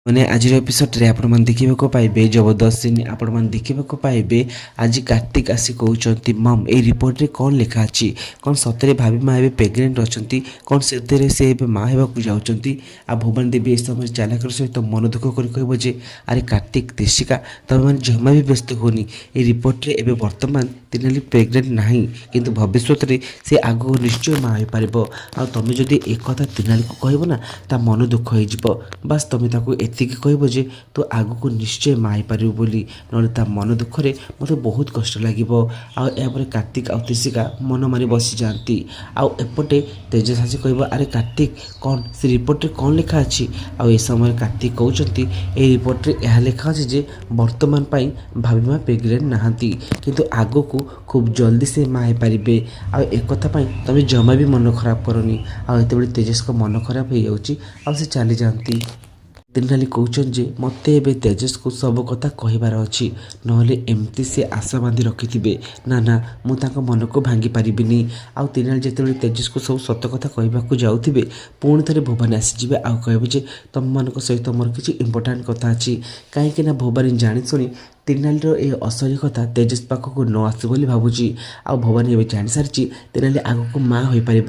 मैंने आज एपिसोड आपण देखा पाइबे जबरदस्त सीन आपण देखा पाइबे। आज कार्तिक आसी कहते मम ए रिपोर्ट रे कौन लिखा अच्छी कौन सतरे भाभी माँ ए प्रेग्नेंट अच्छा कौन से माँ होगा जाऊँगी। आ भुवन देवी ए समय चालकर सहित मन दुख कर कहे अरे कार्तिक देशिका तुम मैंने जमा भी व्यस्त होनी ए रिपोर्ट रे एबे वर्तमान तिनाली प्रेग्नेंट ना किंतु भविष्य में से आगू निश्चय माँ हो पार आ तुम जदि एक कथा तिनाली को कहना ता मन दुख हो बास तुम ताको एतिक कहब जे तू आगू निश्चय माँ पारू बोली ना ता मन दुखरे मत बहुत कष्ट लगे। आपर कार्तिक आउ तेजिका मन मारी बसी जाती आपटे तेजस आसी कह अरे कार्तिक कौन से रिपोर्ट रे कौन लिखा अच्छी आ समय कार्तिक कहते ये रिपोर्ट रे यह लिखा अच्छे जे वर्तमान पाई भाभी माँ प्रेग्नेंट नहांती किंतु आगो को खूब जल्दी से माँ हो पारे आ एक कथा तुम जमा भी मन खराब करनी आते तेजस को मन खराब हो जाऊँगी आ से चली जाती। तिनाली कहते जे मत ए तेजस को सब कथा कहबार अच्छी नहले एमती से आशा बांधी रखि ना ना मुझे मन को भांगी पारिनी। आउ तिनाली जिते तेजस को सब सत कथा कहवाक जाऊे पुणी थे भुवन आसीजे आउ कहे तुम मान सहित मोर किसी इंपोर्टाट कथा अच्छी कहीं भुवन जाशुणी तिनालीर ए असली कथा तेजस पाखक न आसू बोली भावुची आ भवानी ए जानी सारी तिनाली आगक माँ हो पार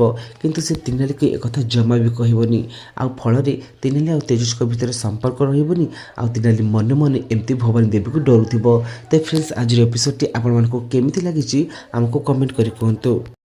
किंतु से तिनाली को एक कथा जमा भी कहबनी आ फल तिनाली आ तेजस भितर संपर्क रही आ तिनाली मन मन एमती भवानी देवी को डरुव। तो फ्रेंड्स आज एपिसोड टी आपण केमी लगी आमको कमेंट कर कहतु।